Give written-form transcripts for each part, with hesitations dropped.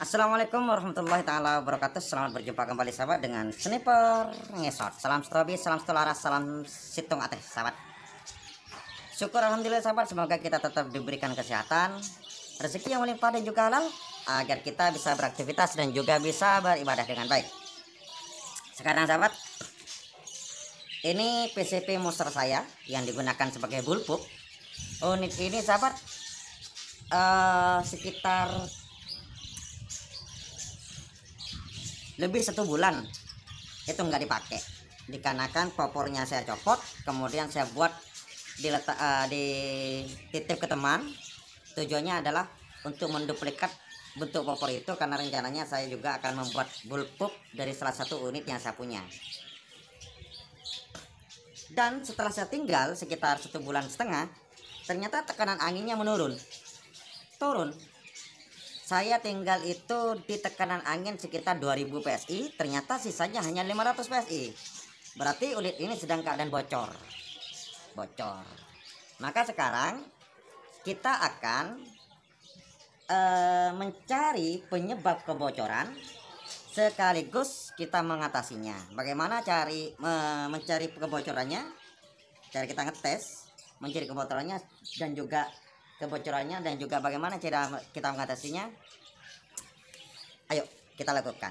Assalamualaikum warahmatullahi taala wabarakatuh. Selamat berjumpa kembali sahabat dengan sniper ngesot. Salam strobi, salam stolaras, salam situng ateh sahabat. Syukur alhamdulillah sahabat, semoga kita tetap diberikan kesehatan, rezeki yang melimpah dan juga halal, agar kita bisa beraktivitas dan juga bisa beribadah dengan baik. Sekarang sahabat, ini PCP monster saya yang digunakan sebagai bullpup. Unit ini sahabat sekitar lebih 1 bulan itu nggak dipakai, dikarenakan popornya saya copot, kemudian saya buat dititip ke teman. Tujuannya adalah untuk menduplikat bentuk popor itu, karena rencananya saya juga akan membuat bullpup dari salah satu unit yang saya punya. Dan setelah saya tinggal sekitar 1,5 bulan, ternyata tekanan anginnya turun. Saya tinggal itu di tekanan angin sekitar 2000 PSI, ternyata sisanya hanya 500 PSI. Berarti unit ini sedang keadaan bocor. Maka sekarang kita akan mencari penyebab kebocoran, sekaligus kita mengatasinya. Bagaimana mencari kebocorannya? Cara kita ngetes mencari kebocorannya dan juga bagaimana cara kita mengatasinya. Ayo kita lakukan.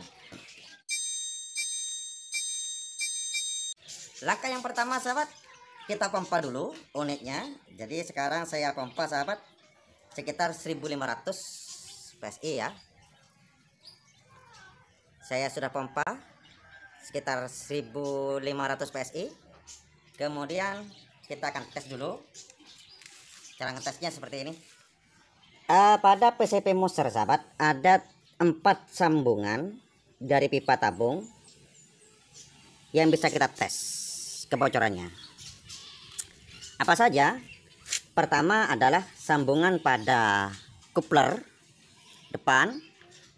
Langkah yang pertama sahabat, kita pompa dulu unitnya. Jadi sekarang saya pompa sahabat sekitar 1500 PSI ya. Saya sudah pompa sekitar 1500 PSI. Kemudian kita akan tes dulu. Cara ngetesnya seperti ini. Pada PCP monster sahabat, ada 4 sambungan dari pipa tabung yang bisa kita tes kebocorannya. Apa saja? Pertama adalah sambungan pada coupler depan.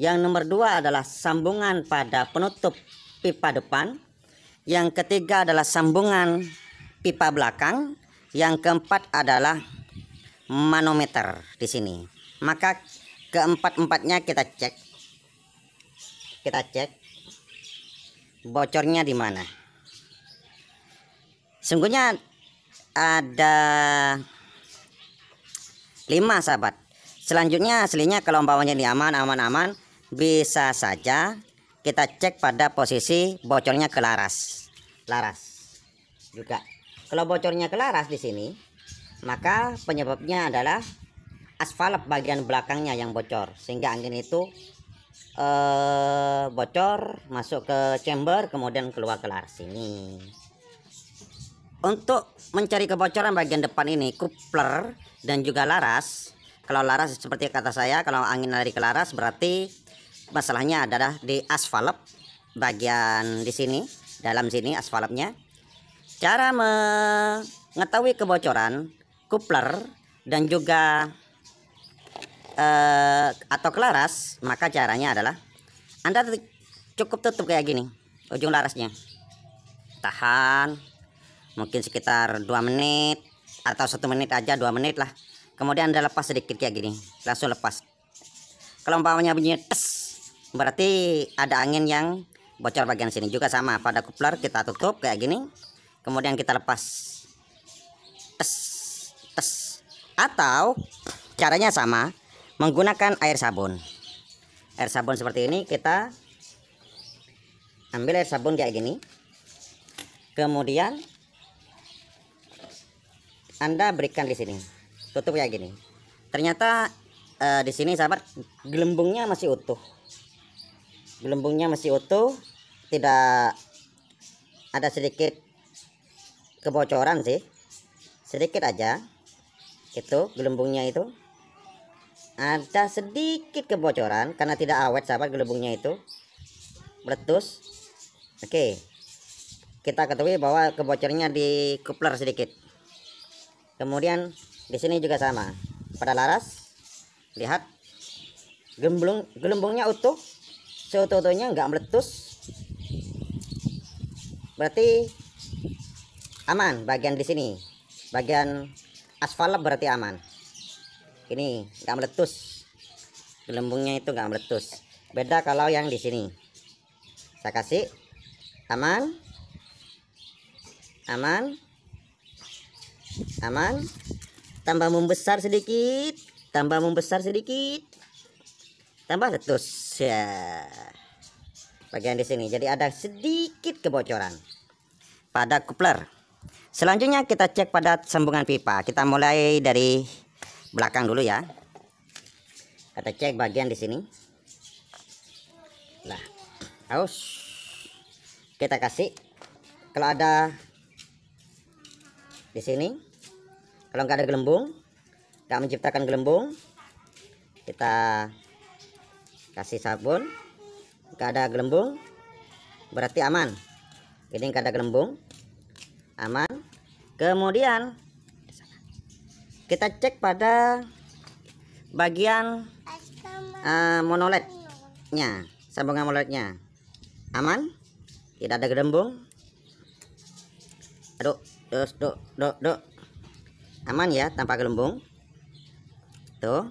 Yang nomor 2 adalah sambungan pada penutup pipa depan. Yang ketiga adalah sambungan pipa belakang. Yang keempat adalah manometer di sini. Maka keempat-empatnya kita cek bocornya di mana. Sungguhnya ada 5 sahabat. Selanjutnya aslinya kalau umpamanya ini aman, bisa saja kita cek pada posisi bocornya ke laras juga. Kalau bocornya ke laras di sini, maka penyebabnya adalah aspal bagian belakangnya yang bocor, sehingga angin itu bocor masuk ke chamber, kemudian keluar ke laras ini. Untuk mencari kebocoran bagian depan ini, coupler dan juga laras. Kalau laras seperti kata saya, kalau angin lari ke laras berarti masalahnya adalah di aspal bagian di sini, dalam sini aspalnya. Cara mengetahui kebocoran coupler dan juga atau kelaras, maka caranya adalah Anda cukup tutup kayak gini ujung larasnya, tahan mungkin sekitar 2 menit atau 1 menit aja, 2 menit lah. Kemudian Anda lepas sedikit kayak gini, langsung lepas. Kalau umpamanya bunyi tes, berarti ada angin yang bocor bagian sini. Juga sama pada coupler, kita tutup kayak gini, kemudian kita lepas, tes. Atau caranya sama, menggunakan air sabun seperti ini. Kita ambil air sabun kayak gini, kemudian Anda berikan di sini, tutup kayak gini. Ternyata di sini sahabat, gelembungnya masih utuh, tidak ada sedikit kebocoran sih, sedikit aja. Itu gelembungnya itu ada sedikit kebocoran karena tidak awet sahabat, gelembungnya itu meletus. Oke, kita ketahui bahwa kebocorannya di coupler sedikit. Kemudian di sini juga sama, pada laras lihat gelembungnya utuh, seutuh-utuhnya nggak meletus, berarti aman. Bagian di sini, bagian aspal berarti aman. Ini nggak meletus, gelembungnya itu nggak meletus. Beda kalau yang di sini. Saya kasih aman, aman, aman. Tambah membesar sedikit, tambah membesar sedikit, tambah letus ya. Bagian di sini, jadi ada sedikit kebocoran pada coupler. Selanjutnya kita cek pada sambungan pipa. Kita mulai dari belakang dulu ya. Kita cek bagian di sini. Nah, harus kita kasih. Kalau ada di sini, kalau nggak ada gelembung, nggak menciptakan gelembung, kita kasih sabun. Nggak ada gelembung, berarti aman. Ini nggak ada gelembung, aman. Kemudian kita cek pada bagian monolednya, sambungan monolednya aman, tidak ada gelembung. Aduh, duk, aman ya, tanpa gelembung. Tuh.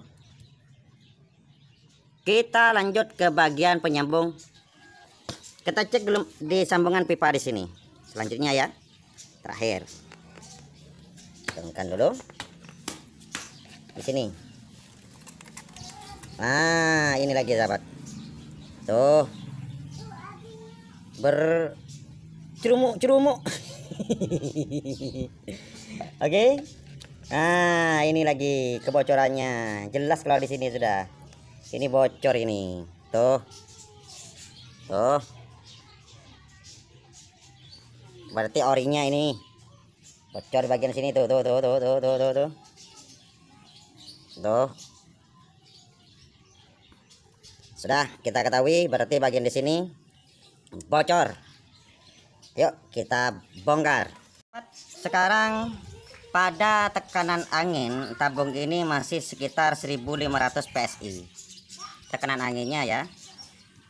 Kita lanjut ke bagian penyambung. Kita cek di sambungan pipa di sini. Selanjutnya ya, terakhir. Turunkan dulu. Di sini. Nah, ini lagi sahabat. Tuh. Bercerumuk-cerumuk. Oke. Nah, ini lagi kebocorannya. Jelas kalau di sini sudah. Ini bocor ini. Tuh. Tuh. Berarti orinya ini bocor di bagian sini tuh. Tuh. Sudah kita ketahui berarti bagian di sini bocor. Yuk kita bongkar. Sekarang pada tekanan angin tabung ini masih sekitar 1500 PSI. Tekanan anginnya ya.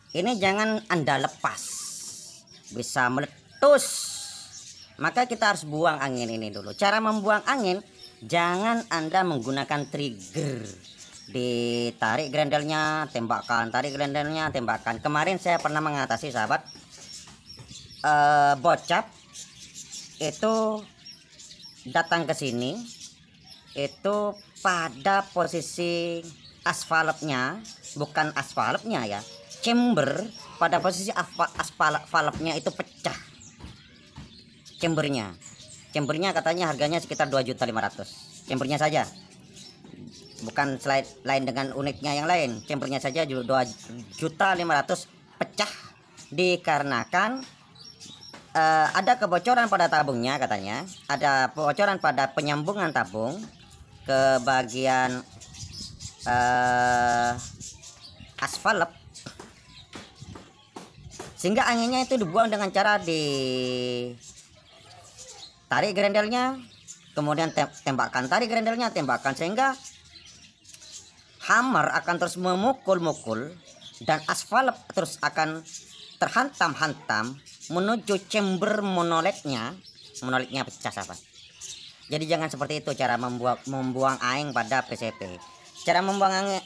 Ini jangan Anda lepas, bisa meletus. Maka kita harus buang angin ini dulu. Cara membuang angin, jangan Anda menggunakan trigger. Ditarik grendelnya, tembakan, tarik grendelnya, tembakan. Kemarin saya pernah mengatasi sahabat, bocap itu datang ke sini, itu pada posisi asfalnya, bukan asfalnya ya, chamber pada posisi asfalnya itu pecah. Chambernya katanya harganya sekitar 2.500.000. Chambernya saja, bukan slide lain dengan unitnya yang lain. Chambernya saja 2.500.000 pecah dikarenakan ada kebocoran pada tabungnya katanya. Ada kebocoran pada penyambungan tabung ke bagian aspal, sehingga anginnya itu dibuang dengan cara ditarik grendelnya, kemudian tembakan, tarik grendelnya, tembakan, sehingga hammer akan terus memukul-mukul dan aspal terus akan terhantam-hantam menuju chamber monolitnya pecah sahabat. Jadi jangan seperti itu cara membuang angin pada PCP. Cara membuang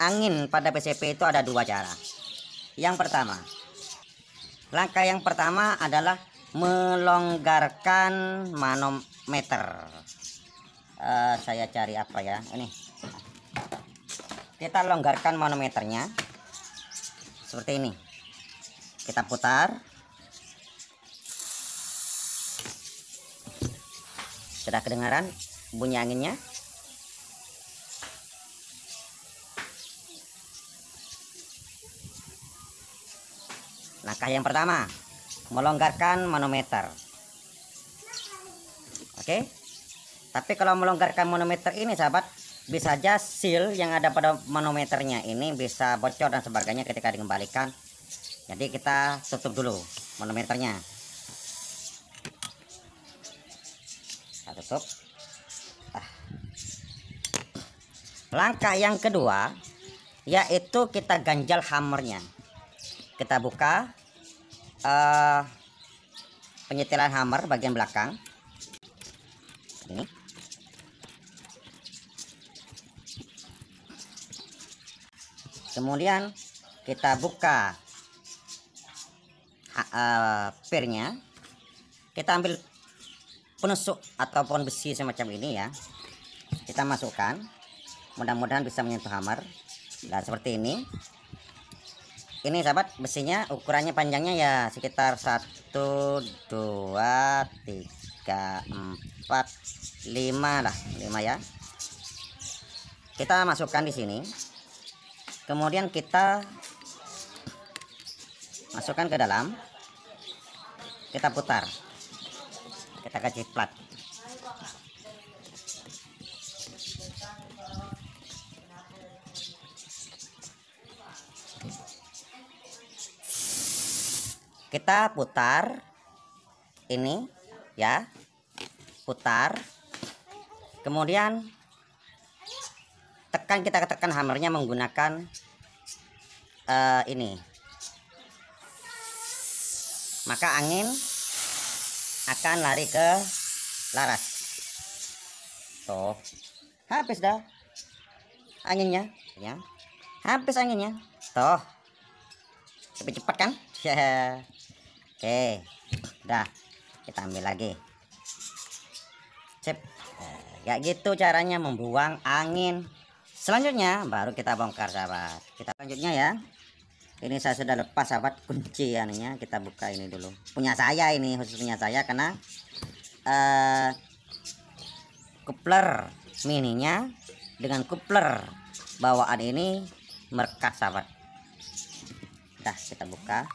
angin pada PCP itu ada dua cara. Yang pertama, langkah yang pertama adalah melonggarkan manometer. Saya cari apa ya, ini kita longgarkan manometernya seperti ini. Kita putar. Sudah kedengaran bunyi anginnya? Langkah yang pertama, melonggarkan manometer. Oke. Tapi kalau melonggarkan manometer ini sahabat, bisa saja seal yang ada pada manometernya ini bisa bocor dan sebagainya ketika dikembalikan. Jadi kita tutup dulu manometernya. Kita tutup. Langkah yang kedua yaitu kita ganjal hammernya. Kita buka penyetilan hammer bagian belakang ini. Kemudian kita buka pirnya, kita ambil penusuk ataupun besi semacam ini ya, kita masukkan, mudah-mudahan bisa menyentuh hammer. Nah seperti ini sahabat, besinya ukurannya panjangnya ya sekitar 1 2 3 4 5 lah, 5 ya. Kita masukkan di sini, kemudian kita masukkan ke dalam, kita putar, kita kasih plat. Kita putar ini ya, putar, kemudian kita tekan hammernya menggunakan ini, maka angin akan lari ke laras. Tuh, habis dah anginnya ya, habis anginnya. Tuh, lebih cepat kan ya. Oke, udah kita ambil lagi. Sip. Ya gitu caranya membuang angin. Selanjutnya baru kita bongkar sahabat. Kita lanjutnya ya. Ini saya sudah lepas sahabat kunci aninya. Kita buka ini dulu. Punya saya ini, khusus punya saya karena coupler mininya dengan coupler bawaan ini merekat sahabat. Dah kita buka.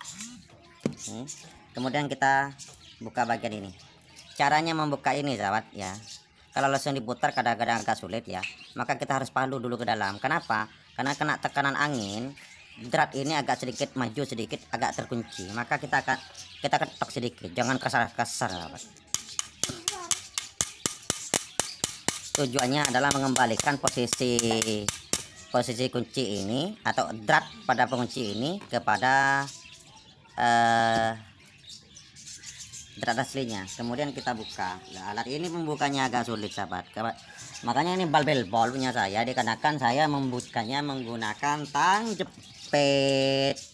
Kemudian kita buka bagian ini. Caranya membuka ini sahabat ya, kalau langsung diputar kadang-kadang agak sulit ya, maka kita harus palu dulu ke dalam. Kenapa? Karena kena tekanan angin, drat ini agak sedikit maju sedikit, agak terkunci, maka kita ketok sedikit, jangan kasar-kasar sahabat. Tujuannya adalah mengembalikan posisi kunci ini atau drat pada pengunci ini kepada drat aslinya. Kemudian kita buka. Nah, alat ini membukanya agak sulit sahabat. Makanya ini barbel ball punya saya, dikarenakan saya membukanya menggunakan tang jepit.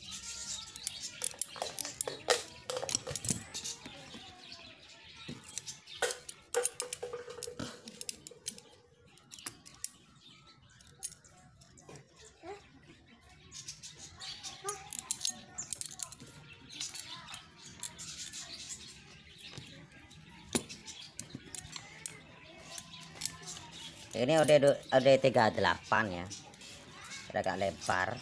Ini udah 38 ya, udah agak lebar.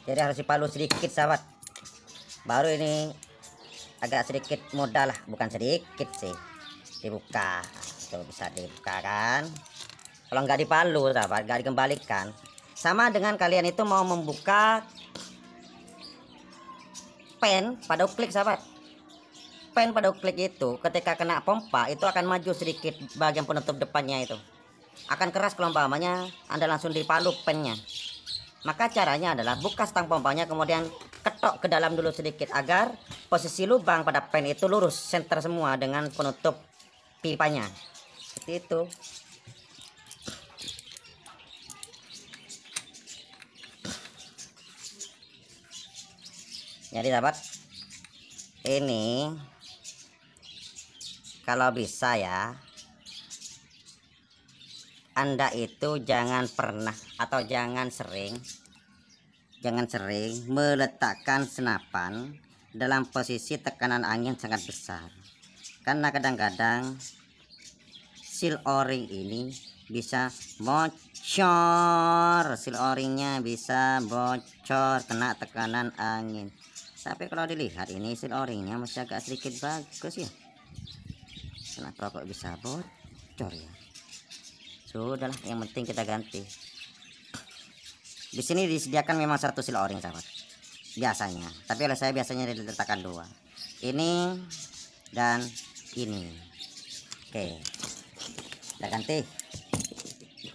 Jadi harus dipalu sedikit sahabat, baru ini agak sedikit modal lah, bukan sedikit sih, dibuka. Tuh bisa dibuka kan. Kalau nggak dipalu sahabat, nggak dikembalikan, sama dengan kalian itu mau membuka pen pada klik sahabat. Pen pada klik itu ketika kena pompa itu akan maju sedikit, bagian penutup depannya itu akan keras kalau umpamanya Anda langsung dipalu pennya. Maka caranya adalah buka stang pompanya, kemudian ketok ke dalam dulu sedikit agar posisi lubang pada pen itu lurus center semua dengan penutup pipanya. Seperti itu. Jadi sahabat, ini kalau bisa ya, Anda itu jangan pernah atau jangan sering meletakkan senapan dalam posisi tekanan angin sangat besar, karena kadang-kadang seal o-ring ini bisa bocor, seal o-ringnya bisa bocor kena tekanan angin. Tapi kalau dilihat ini seal o-ringnya masih agak sedikit bagus ya. Kenapa kok bisa bocor ya? Sudahlah, yang penting kita ganti. Di sini disediakan memang satu seal o-ring sahabat biasanya, tapi oleh saya biasanya diletakkan 2, ini dan ini. Oke,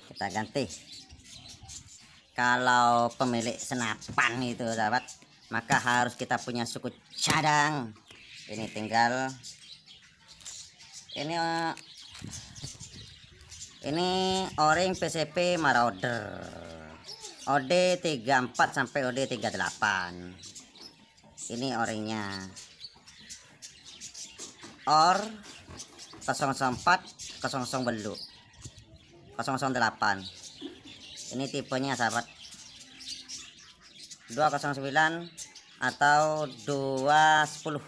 kita ganti. Kalau pemilik senapan itu sahabat, maka harus kita punya suku cadang. Ini tinggal ini Ini o-ring PCP Marauder OD34 sampai OD38. Ini o-ringnya OR 004 00 belu 008. Ini tipenya sahabat 209 atau 210.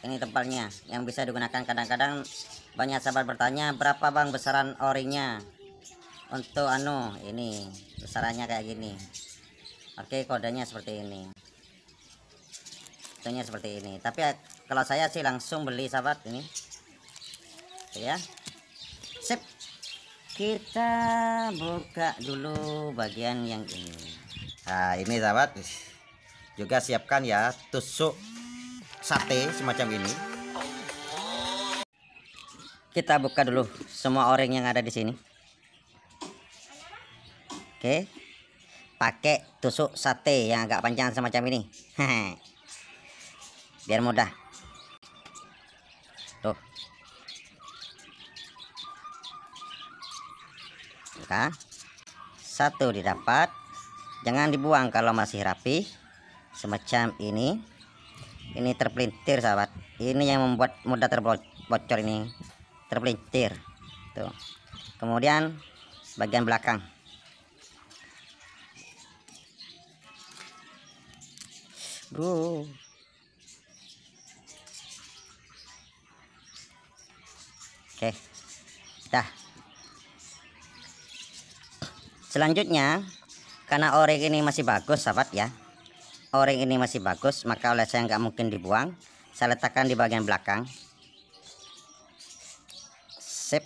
Ini tempatnya yang bisa digunakan. Kadang-kadang banyak sahabat bertanya, berapa bang besaran o-ringnya untuk ini besarannya kayak gini. Oke, kodenya seperti ini, kodenya seperti ini. Tapi kalau saya sih langsung beli sahabat ini ya. Sip, kita buka dulu bagian yang ini. Nah ini sahabat, juga siapkan ya tusuk sate semacam ini. Kita buka dulu semua o-ring yang ada di sini. Oke, pakai tusuk sate yang agak panjang semacam ini. Biar mudah. Tuh. Buka. Satu didapat. Jangan dibuang kalau masih rapi. Semacam ini. Ini terpelintir sahabat. Ini yang membuat mudah terbocor ini. Terpelintir. Tuh. Kemudian bagian belakang. Bro. Oke. Dah. Selanjutnya, karena o-ring ini masih bagus sahabat ya. O-ring ini masih bagus, maka oleh saya nggak mungkin dibuang. Saya letakkan di bagian belakang. Sip.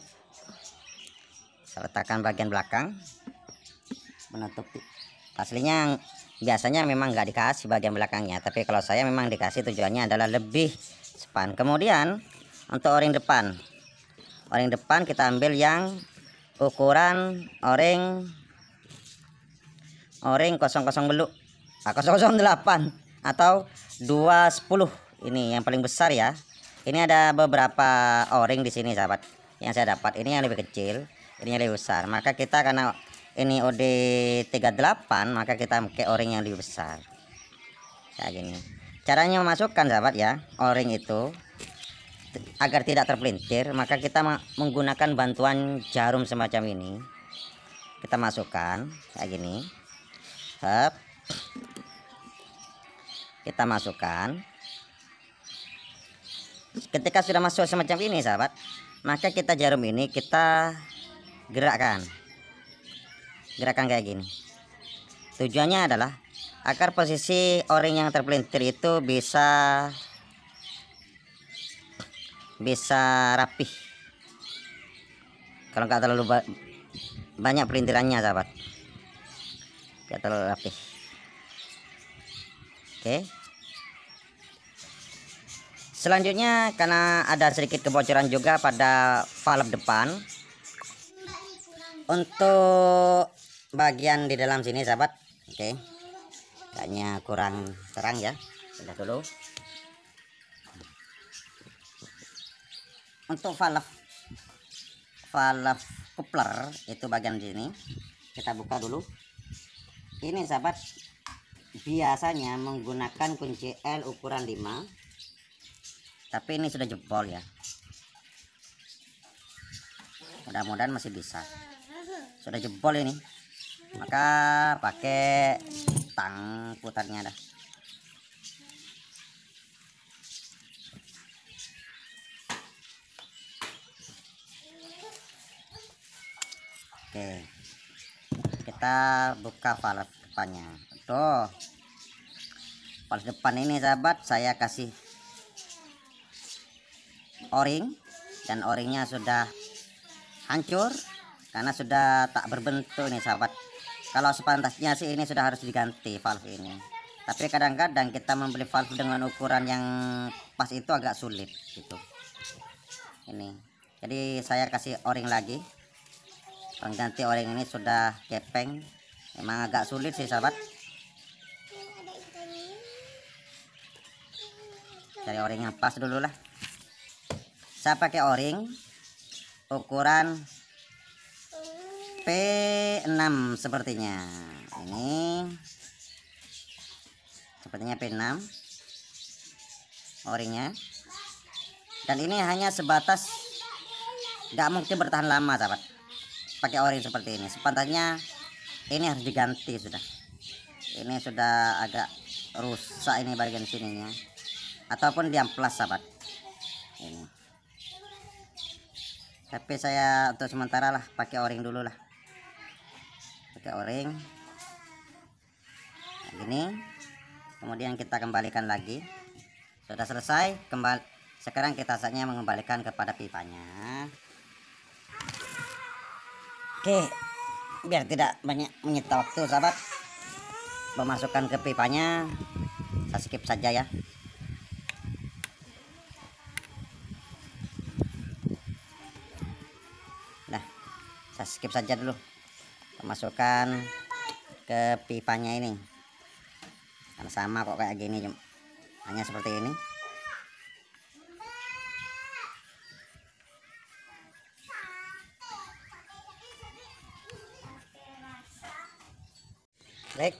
Saya letakkan bagian belakang. Menutupi. Aslinya biasanya memang nggak dikasih bagian belakangnya, tapi kalau saya memang dikasih, tujuannya adalah lebih span. Kemudian untuk o-ring depan. O-ring depan kita ambil yang ukuran o-ring 00 belu 008 atau 210. Ini yang paling besar ya. Ini ada beberapa o-ring di sini sahabat yang saya dapat. Ini yang lebih kecil, ini yang lebih besar. Maka kita karena ini OD38, maka kita pakai o-ring yang lebih besar. Kayak gini. Caranya memasukkan sahabat ya, o-ring itu agar tidak terpelintir, maka kita menggunakan bantuan jarum semacam ini. Kita masukkan kayak gini. Hap. Kita masukkan. Ketika sudah masuk semacam ini sahabat, maka kita jarum ini kita gerakkan kayak gini. Tujuannya adalah agar posisi o-ring yang terpelintir itu bisa rapih. Kalau nggak terlalu banyak pelintirannya sahabat, nggak terlalu rapih. Oke. Selanjutnya, karena ada sedikit kebocoran juga pada valve depan, untuk bagian di dalam sini sahabat. Oke, kayaknya kurang terang ya, sudah dulu. Untuk valve coupler itu bagian sini kita buka dulu. Ini sahabat biasanya menggunakan kunci L ukuran 5, tapi ini sudah jebol ya. Mudah-mudahan masih bisa. Sudah jebol ini, maka pakai tang putarnya dah. Oke, kita buka valve depannya. Tuh, valve depan ini sahabat saya kasih o-ring, dan o-ringnya sudah hancur karena sudah tak berbentuk nih sahabat. Kalau sepantasnya sih ini sudah harus diganti valve ini, tapi kadang-kadang kita membeli valve dengan ukuran yang pas itu agak sulit gitu. Ini jadi saya kasih o-ring lagi. Pengganti o-ring ini sudah kepeng, memang agak sulit sih sahabat. Cari o-ring yang pas dulu lah. Saya pakai o-ring ukuran P6 sepertinya. Ini sepertinya P6 o-ringnya, dan ini hanya sebatas, nggak mungkin bertahan lama sahabat pakai o-ring seperti ini. Sepantasnya ini harus diganti sudah. Ini sudah agak rusak ini bagian sininya, ataupun diamplas sahabat ini. Tapi saya untuk sementara lah pakai o-ring dulu lah, pakai o-ring nah, gini. Kemudian kita kembalikan lagi. Sudah selesai. Sekarang kita saatnya mengembalikan kepada pipanya. Oke, biar tidak banyak menyita waktu sahabat memasukkan ke pipanya, saya skip saja ya. Nah, saya skip saja dulu memasukkan ke pipanya ini, karena sama kok kayak gini, hanya seperti ini. Baik,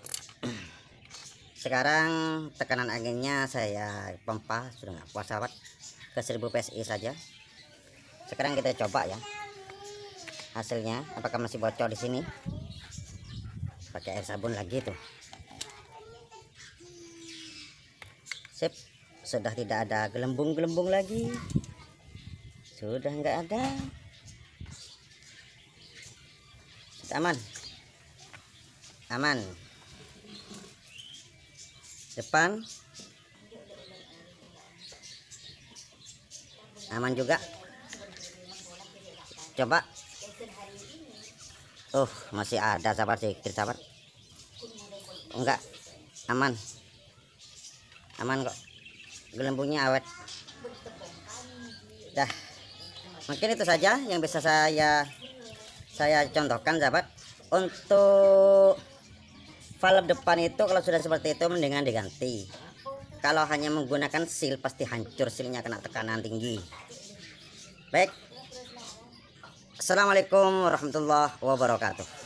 sekarang tekanan anginnya saya pompa, sudah nggak kuat sahabat, ke 1000 PSI saja. Sekarang kita coba ya hasilnya, apakah masih bocor di sini. Pakai air sabun lagi tuh. Sip, sudah tidak ada gelembung-gelembung lagi, sudah nggak ada. Aman, aman. Depan aman juga. Coba. Masih ada sahabat, sedikit sahabat. Enggak, aman, aman kok, gelembungnya awet. Dah, mungkin itu saja yang bisa saya contohkan sahabat. Untuk valve depan itu kalau sudah seperti itu mendingan diganti. Kalau hanya menggunakan seal pasti hancur, sealnya kena tekanan tinggi. Baik, assalamualaikum warahmatullahi wabarakatuh.